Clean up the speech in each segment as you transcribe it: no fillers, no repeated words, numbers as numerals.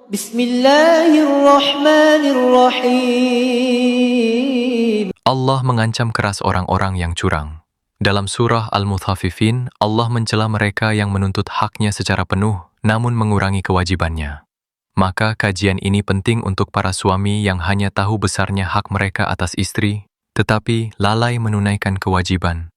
Bismillahirrahmanirrahim. Allah mengancam keras orang-orang yang curang. Dalam surah Al-Mutaffifin, Allah mencela mereka yang menuntut haknya secara penuh, namun mengurangi kewajibannya. Maka kajian ini penting untuk para suami yang hanya tahu besarnya hak mereka atas istri, tetapi lalai menunaikan kewajiban.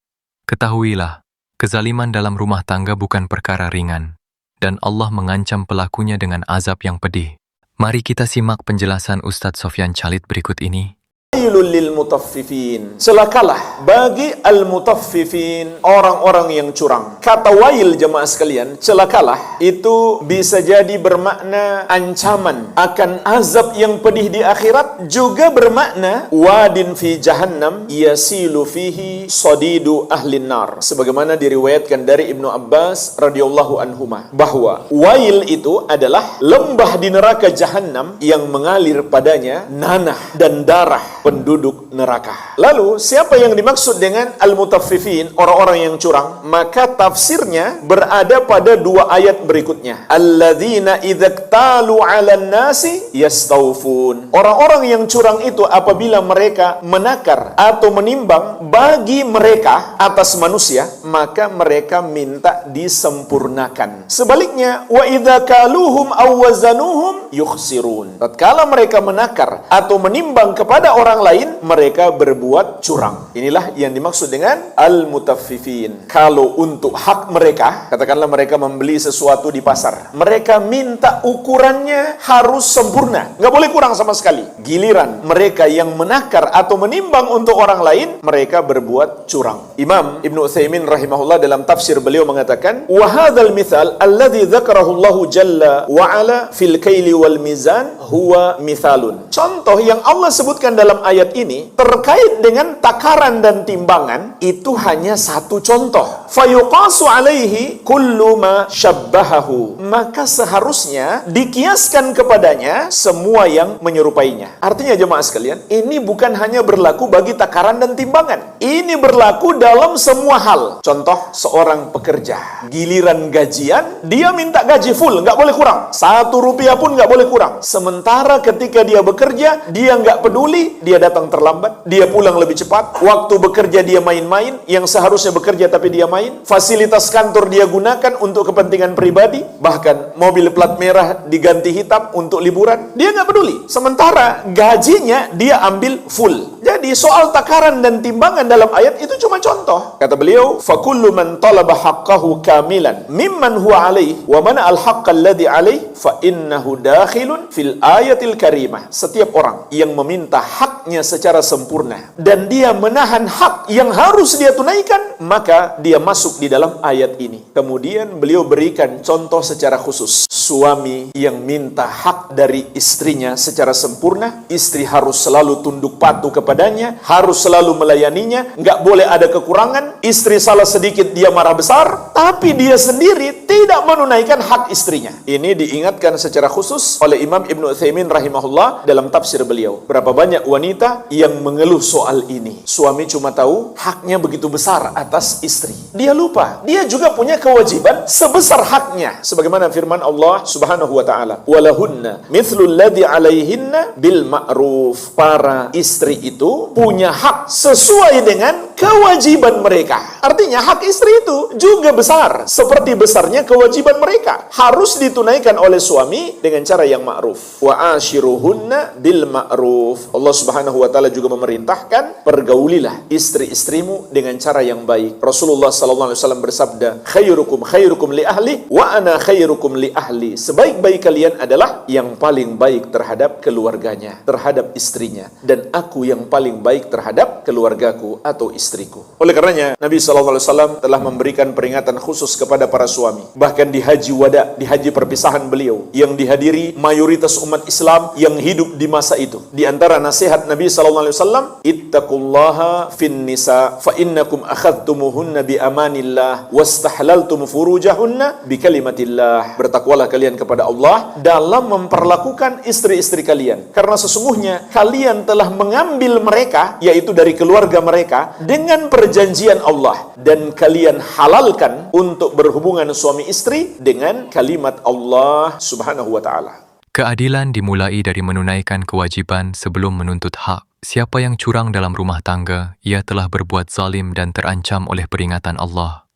Ketahuilah, kezaliman dalam rumah tangga bukan perkara ringan, dan Allah mengancam pelakunya dengan azab yang pedih. Mari kita simak penjelasan Ustadz Sofyan Khalid berikut ini. Wailul lil mutaffifin. Celakalah bagi al-mutaffifin, orang-orang yang curang. Kata wail jemaah sekalian, celakalah itu bisa jadi bermakna ancaman akan azab yang pedih di akhirat, juga bermakna wadin fi jahannam yasilu fihi sadidu ahlin nar. Sebagaimana diriwayatkan dari Ibnu Abbas radhiyallahu anhuma bahwa wail itu adalah lembah di neraka jahannam yang mengalir padanya nanah dan darah penduduk neraka. Lalu, siapa yang dimaksud dengan al-mutaffifin, orang-orang yang curang? Maka tafsirnya berada pada dua ayat berikutnya. Alladzina idzaktalu 'alan nasi yastawfun. Orang-orang yang curang itu apabila mereka menakar atau menimbang bagi mereka atas manusia, maka mereka minta disempurnakan. Sebaliknya, wa idza kaluhum aw wazanuhum yukhsirun. Tatkala mereka menakar atau menimbang kepada orang lain, mereka berbuat curang. Inilah yang dimaksud dengan al-mutaffifin. Kalau untuk hak mereka, katakanlah mereka membeli sesuatu di pasar, mereka minta ukurannya harus sempurna, nggak boleh kurang sama sekali. Giliran mereka yang menakar atau menimbang untuk orang lain, mereka berbuat curang. Imam Ibnu Utsaimin rahimahullah dalam tafsir beliau mengatakan, wa hadzal mithal alladzi dzakarahu Allah jalla wa ala fil kaili wal mizan huwa mithalun. Contoh yang Allah sebutkan dalam ayat ini terkait dengan takaran dan timbangan itu hanya satu contoh. Fayuqasu alaihi kullu ma syabbahahu. Maka seharusnya dikiaskan kepadanya semua yang menyerupainya. Artinya jemaah sekalian, ini bukan hanya berlaku bagi takaran dan timbangan. Ini berlaku dalam semua hal. Contoh, seorang pekerja, giliran gajian, dia minta gaji full, nggak boleh kurang. 1 rupiah pun nggak boleh kurang. Sementara ketika dia bekerja, dia nggak peduli, dia datang terlambat, dia pulang lebih cepat, waktu bekerja dia main-main, yang seharusnya bekerja tapi dia main, fasilitas kantor dia gunakan untuk kepentingan pribadi, bahkan mobil plat merah diganti hitam untuk liburan, dia nggak peduli. Sementara gajinya dia ambil full. Jadi soal takaran dan timbangan dalam ayat itu cuma contoh. Kata beliau, fakullu man talaba haqqahu kamilan mimman huwa alaih wa mana al-haqqa alladhi alaih fa innahu dakhilun fil ayatil karimah. Setiap orang yang meminta haknya secara sempurna dan dia menahan hak yang harus dia tunaikan, maka dia masuk di dalam ayat ini. Kemudian beliau berikan contoh secara khusus. Suami yang minta hak dari istrinya secara sempurna, istri harus selalu tunduk patuh kepadanya, harus selalu melayaninya, nggak boleh ada kekurangan. Istri salah sedikit dia marah besar, tapi dia sendiri tidak menunaikan hak istrinya. Ini diingatkan secara khusus oleh Imam Ibnu Utsaimin rahimahullah dalam tafsir beliau. Berapa banyak wanita yang mengeluh soal ini. Suami cuma tahu haknya begitu besar atas istri. Dia lupa, dia juga punya kewajiban sebesar haknya. Sebagaimana firman Allah Subhanahu wa taala, "Walahunna mithlul ladzi 'alaihinna bil ma'ruf." Para istri itu punya hak sesuai dengan kewajiban mereka. Artinya hak istri itu juga besar, seperti besarnya kewajiban mereka. Harus ditunaikan oleh suami dengan cara yang ma'ruf. Wa ashiruhunna bil ma'ruf. Allah Subhanahu wa taala juga memerintahkan, pergaulilah istri-istrimu dengan cara yang baik. Rasulullah sallallahu alaihi wasallam bersabda, khairukum li ahli wa ana khairukum li ahli. Sebaik-baik kalian adalah yang paling baik terhadap keluarganya, terhadap istrinya, dan aku yang paling baik terhadap keluargaku atau istriku. Oleh karenanya Nabi sallallahu alaihi wasallam telah memberikan peringatan khusus kepada para suami. Bahkan di haji wada, di haji perpisahan beliau yang dihadiri mayoritas umat Islam yang hidup di masa itu. Di antara nasihat Nabi sallallahu alaihi wasallam, ittaqullaha fin nisa fa innakum akhadtumuhunna bi amanillah wastahlaltum furujahunna bi kalimatillah. Bertakwalah kalian kepada Allah dalam memperlakukan istri-istri kalian, karena sesungguhnya kalian telah mengambil mereka, yaitu dari keluarga mereka, dengan perjanjian Allah, dan kalian halalkan untuk berhubungan suami istri dengan kalimat Allah Subhanahu wa ta'ala. Keadilan dimulai dari menunaikan kewajiban sebelum menuntut hak. Siapa yang curang dalam rumah tangga, ia telah berbuat zalim dan terancam oleh peringatan Allah.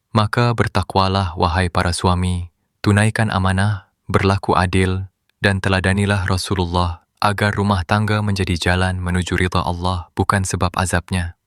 Maka bertakwalah, wahai para suami, tunaikan amanah, berlaku adil, dan teladanilah Rasulullah agar rumah tangga menjadi jalan menuju ridha Allah, bukan sebab azabnya.